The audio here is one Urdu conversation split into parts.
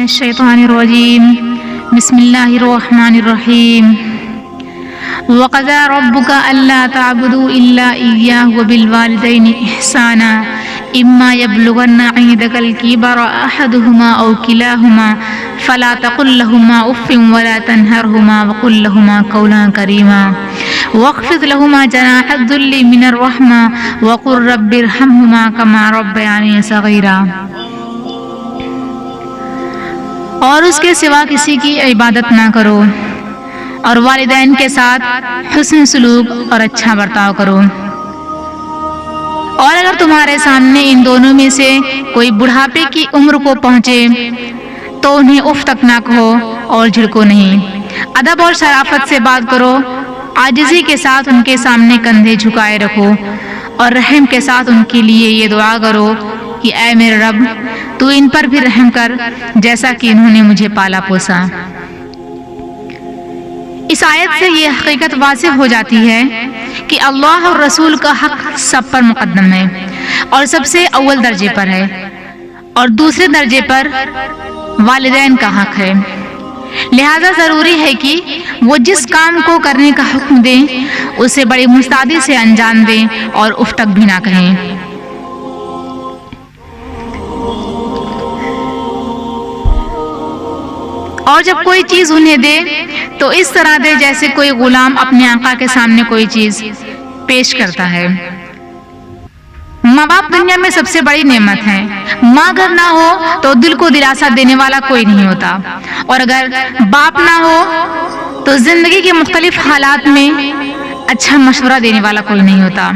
من الشیطان الرجیم بسم اللہ الرحمن الرحیم وَقَضَى رَبُّكَ أَلَّا تَعْبُدُوا إِلَّا إِيَّاهُ وَبِالْوَالِدَيْنِ إِحْسَانًا إِمَّا يَبْلُغَنَّ عِندَكَ الْكِبَرَ أَحَدُهُمَا أَوْ كِلَاهُمَا فَلَا تَقُل لَّهُمَا أُفٍّ وَلَا تَنْهَرْهُمَا وَقُل لَّهُمَا قَوْلًا كَرِيمًا وَاخْفِضْ لَهُمَا جَنَاحَ الذُّلِّ مِنَ الرَّحْمَةِ وَقُل رَّبِّ ارْحَمْهُمَا كَمَا رَبَّيَانِي صَغِيرًا۔ اور اس کے سوا کسی کی عبادت نہ کرو، اور والدین کے ساتھ حسن سلوک اور اچھا برتاؤ کرو، اور اگر تمہارے سامنے ان دونوں میں سے کوئی بڑھاپے کی عمر کو پہنچے تو انہیں اف تک نہ کہو اور جھڑکو نہیں۔ ادب اور شرافت سے بات کرو، عاجزی کے ساتھ ان کے سامنے کندھے جھکائے رکھو، اور رحم کے ساتھ ان کے لیے یہ دعا کرو کہ اے میرے رب تو ان پر بھی رحم کر جیسا کہ انہوں نے مجھے پالا پوسا۔ اس آیت سے یہ حقیقت واضح ہو جاتی ہے کہ اللہ اور رسول کا حق سب پر مقدم ہے اور سب سے اول درجے پر ہے، اور دوسرے درجے پر والدین کا حق ہے۔ لہذا ضروری ہے کہ وہ جس کام کو کرنے کا حکم دیں اسے بڑی مستعدی سے انجام دیں اور اف تک بھی نہ کہیں۔ اور جب کوئی چیز انہیں دے تو اس طرح دے جیسے کوئی غلام اپنے آقا کے سامنے کوئی چیز پیش کرتا ہے۔ ماں باپ دنیا میں سب سے بڑی نعمت ہے۔ ماں اگر نہ ہو تو دل کو دلاسا دینے والا کوئی نہیں ہوتا، اور اگر باپ نہ ہو تو زندگی کے مختلف حالات میں اچھا مشورہ دینے والا کوئی نہیں ہوتا۔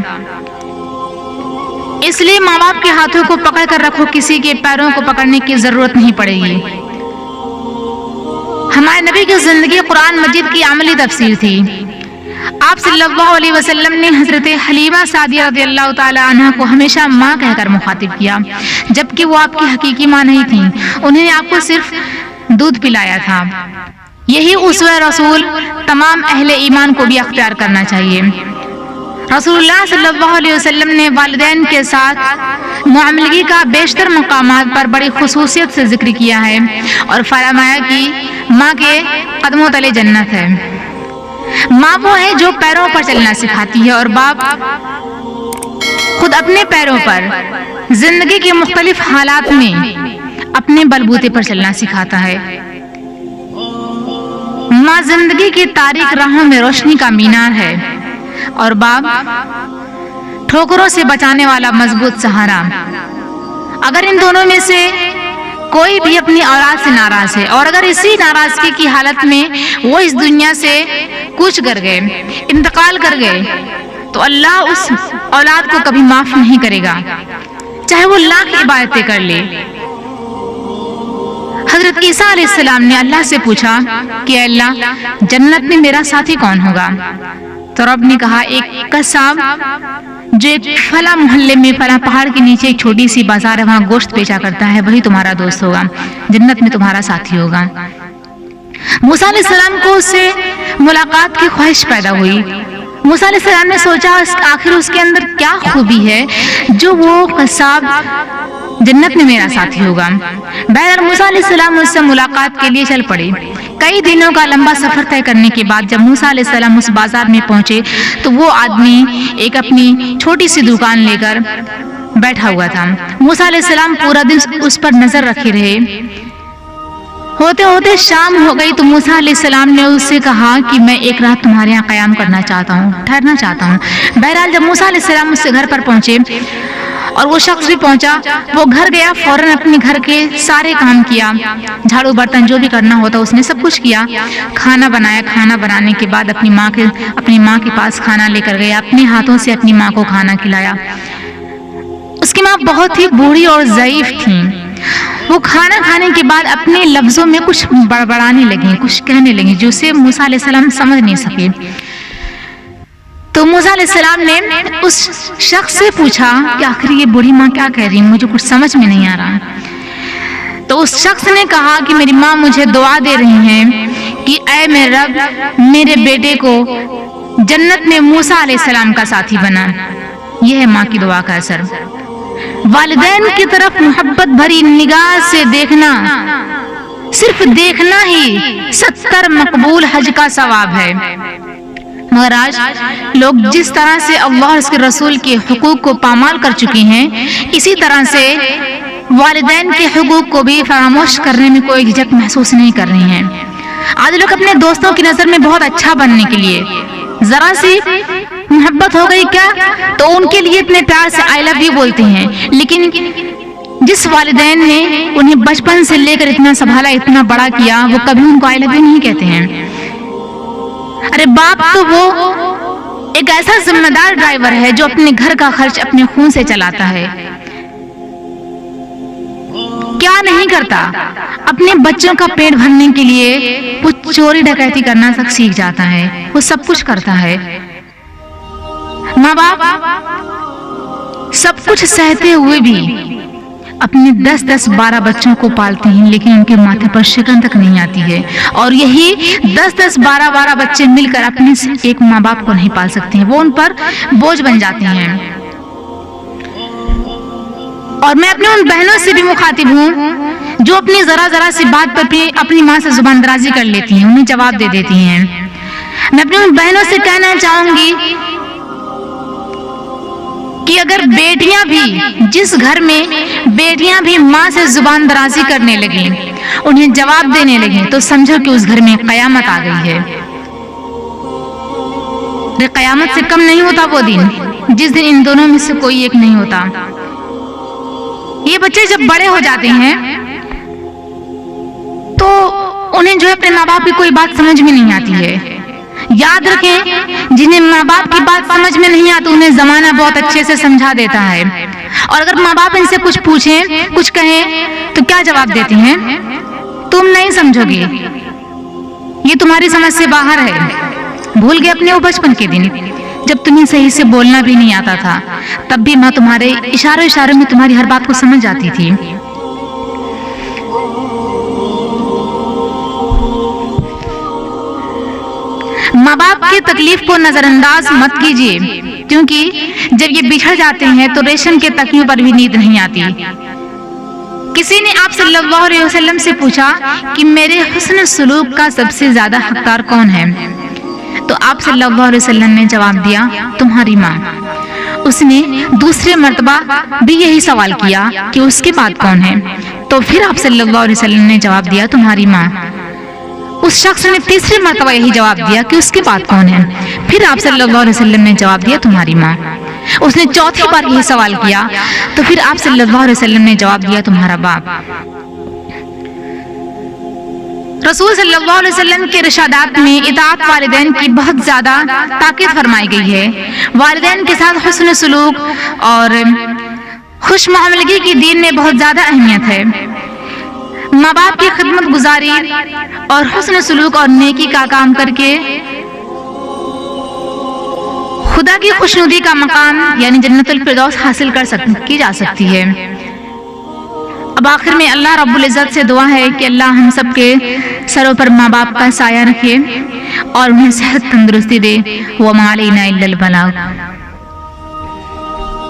اس لیے ماں باپ کے ہاتھوں کو پکڑ کر رکھو، کسی کے پیروں کو پکڑنے کی ضرورت نہیں پڑے گی۔ ہمارے نبی کی زندگی قرآن مجید کی عملی تفسیر تھی۔ آپ صلی اللہ علیہ وسلم نے حضرت حلیمہ سعدیہ رضی اللہ تعالی عنہ کو ہمیشہ ماں کہہ کر مخاطب کیا، جبکہ وہ آپ کی حقیقی ماں نہیں تھیں، انہیں آپ کو صرف دودھ پلایا تھا۔ یہی اسوہ رسول تمام اہل ایمان کو بھی اختیار کرنا چاہیے۔ رسول اللہ صلی اللہ علیہ وسلم نے والدین کے ساتھ معاملگی کا بیشتر مقامات پر بڑی خصوصیت سے ذکر کیا ہے اور فرمایا کہ ماں کے قدموں تلے جنت ہے۔ ماں وہ ہے جو پیروں پر چلنا سکھاتی ہے، اور باپ خود اپنے پیروں پر زندگی کے مختلف حالات میں اپنے بلبوتے پر چلنا سکھاتا ہے۔ ماں زندگی کی تاریک راہوں میں روشنی کا مینار ہے، اور باپ ٹھوکروں سے بچانے والا مضبوط سہارا۔ اگر ان دونوں میں سے کوئی بھی اپنی اولاد سے ناراض ہے، اور اگر اسی ناراضگی کی حالت میں وہ اس دنیا سے کوچ کر گئے، انتقال کر گئے، تو اللہ اس اولاد کو کبھی معاف نہیں کرے گا، چاہے وہ لاکھ عبادتیں کر لے۔ حضرت عیسیٰ علیہ السلام نے اللہ سے پوچھا کہ اے اللہ، جنت میں میرا ساتھی کون ہوگا؟ تو رب نے کہا ایک قصاب جو ایک فلاں محلے میں فلاں پہاڑ کے نیچے ایک چھوٹی سی بازار ہے وہاں گوشت بیچا کرتا ہے، وہی تمہارا دوست ہوگا، جنت میں تمہارا ساتھی ہوگا۔ موسیٰ علیہ السلام کو اس سے ملاقات کی خواہش پیدا ہوئی۔ موسیٰ علیہ السلام نے سوچا آخر اس کے اندر کیا خوبی ہے جو وہ قصاب جنت میں میرا ساتھی ہوگا۔ بہرحال موسیٰ علیہ السلام اس سے ملاقات کے لیے چل پڑے۔ کئی دنوں کا لمبا سفر طے کرنے کے بعد جب موسیٰ علیہ السلام اس بازار میں پہنچے تو وہ آدمی ایک اپنی چھوٹی سی دکان لے کر بیٹھا ہوا تھا۔ موسیٰ علیہ السلام پورا دن اس پر نظر رکھے رہے۔ ہوتے ہوتے شام ہو گئی تو موسیٰ علیہ السلام نے اس سے کہا کہ میں ایک رات تمہارے یہاں قیام کرنا چاہتا ہوں، ٹھہرنا چاہتا ہوں۔ بہرحال جب موسیٰ علیہ السلام اس سے گھر پر پہنچے اور وہ شخص بھی پہنچا، وہ گھر گیا، فوراً اپنے گھر کے سارے کام کیا، جھاڑو برتن جو بھی کرنا ہوتا اس نے سب کچھ کیا، کھانا بنایا۔ کھانا بنانے کے بعد اپنی ماں کے پاس کھانا لے کر گیا، اپنے ہاتھوں سے اپنی ماں کو کھانا کھلایا۔ اس کی ماں بہت ہی بوڑھی اور ضعیف تھیں۔ وہ کھانا کھانے کے بعد اپنے لفظوں میں کچھ بڑبڑانے لگیں، کچھ کہنے لگیں جو اسے موسیٰ علیہ السلام سمجھ نہیں سکے۔ تو موسیٰ علیہ السلام نے اس شخص سے پوچھا کہ آخر یہ بوڑھی ماں کیا کہہ رہی ہے، مجھے کچھ سمجھ میں نہیں آ رہا۔ تو اس شخص نے کہا کہ میری ماں مجھے دعا دے رہی ہیں کہ اے میرے رب، میرے بیٹے کو جنت میں موسیٰ علیہ السلام کا ساتھی بنا۔ یہ ہے ماں کی دعا کا اثر۔ والدین کی طرف محبت بھری نگاہ سے دیکھنا صرف دیکھنا ہی 70 مقبول حج کا ثواب ہے۔ مگر آج لوگ جس طرح سے اللہ اور اس کے رسول کے حقوق کو پامال کر چکے ہیں، اسی طرح سے والدین کے حقوق کو بھی فراموش کرنے میں کوئی جھجک محسوس نہیں کر رہی ہیں۔ آج لوگ اپنے دوستوں کی نظر میں بہت اچھا بننے کے لیے ذرا سی محبت ہو گئی کیا تو ان کے لیے اتنے پیار سے آئی لو یو بولتے ہیں، لیکن جس والدین نے انہیں بچپن سے لے کر اتنا سنبھالا، اتنا بڑا کیا، وہ کبھی ان کو آئی لو یو نہیں کہتے ہیں۔ ارے باپ تو وہ ایک ایسا ذمہ دار ڈرائیور ہے جو اپنے گھر کا خرچ اپنے خون سے چلاتا ہے، کیا نہیں کرتا؟ اپنے بچوں کا پیٹ بھرنے کے لیے وہ چوری ڈکیتی کرنا تک سیکھ جاتا ہے، وہ سب کچھ کرتا ہے۔ ماں باپ سب کچھ سہتے ہوئے بھی اپنے 10 12 بچوں کو پالتے ہیں، لیکن ان کے ماتھے پر شکن تک نہیں آتی ہے، اور یہی 10 12 بچے مل کر اپنے ایک ماں باپ کو نہیں پال سکتے ہیں، وہ ان پر بوجھ بن جاتے ہیں۔ اور میں اپنے ان بہنوں سے بھی مخاطب ہوں جو اپنی ذرا سی بات پر اپنی ماں سے زبان درازی کر لیتی ہیں، انہیں جواب دے دیتی ہیں۔ میں اپنی ان بہنوں سے کہنا چاہوں گی کہ اگر بیٹیاں بھی، جس گھر میں بیٹیاں بھی ماں سے زبان درازی کرنے لگیں، انہیں جواب دینے لگیں، تو سمجھو کہ اس گھر میں قیامت آ گئی ہے۔ قیامت سے کم نہیں ہوتا وہ دن جس دن ان دونوں میں سے کوئی ایک نہیں ہوتا۔ یہ بچے جب بڑے ہو جاتے ہیں تو انہیں جو ہے اپنے ماں باپ کی کوئی بات سمجھ میں نہیں آتی ہے۔ یاد رکھیں، جنہیں ماں باپ کی بات سمجھ میں نہیں آتی انہیں زمانہ بہت اچھے سے سمجھا دیتا ہے، اور اگر ماں باپ ان سے کچھ پوچھیں، کچھ کہیں تو کیا جواب دیتے ہیں؟ تم نہیں سمجھو گے، یہ تمہاری سمجھ سے باہر ہے۔ بھول گئے اپنے وہ بچپن کے دن جب تمہیں صحیح سے بولنا بھی نہیں آتا تھا، تب بھی ماں تمہارے اشاروں میں تمہاری ہر بات کو سمجھ جاتی تھی۔ ماں باپ کی تکلیف کو نظر انداز مت کیجیے، کیونکہ جب یہ بچھڑ جاتے ہیں تو ریشم کے تکیوں پر بھی نیند نہیں آتی۔ کسی نے آپ صلی اللہ علیہ وسلم سے پوچھا کہ میرے حسن سلوک کا سب سے زیادہ حقدار کون ہے؟ تو آپ صلی اللہ علیہ وسلم نے جواب دیا، تمہاری ماں۔ اس نے دوسرے مرتبہ بھی یہی سوال کیا کہ اس کے بعد کون ہے؟ تو پھر آپ صلی اللہ علیہ وسلم نے جواب دیا، تمہاری ماں۔ اس شخص نے تیسری مرتبہ یہی جواب دیا کہ اس کے بعد کون ہے؟ پھر آپ صلی اللہ علیہ وسلم نے جواب دیا، تمہاری ماں۔ اس نے چوتھی بار یہی سوال کیا تو پھر آپ صلی اللہ علیہ وسلم نے جواب دیا، تمہارا باپ۔ رسول صلی اللہ علیہ وسلم کے ارشادات میں اطاعت والدین کی بہت زیادہ تاکید فرمائی گئی ہے۔ والدین کے ساتھ حسن سلوک اور خوش معاملگی کی دین میں بہت زیادہ اہمیت ہے۔ ماں باپ کی خدمت گزاری اور حسن سلوک اور نیکی کا کام کر کے خدا کی خوشنودی کا مقام یعنی جنت الفردوس حاصل کی جا سکتی ہے۔ اب آخر میں اللہ رب العزت سے دعا ہے کہ اللہ ہم سب کے سروں پر ماں باپ کا سایہ رکھے اور انہیں صحت تندرستی دے۔ وَمَا عَلَيْنَا إِلَّا الْبَلَاغُ۔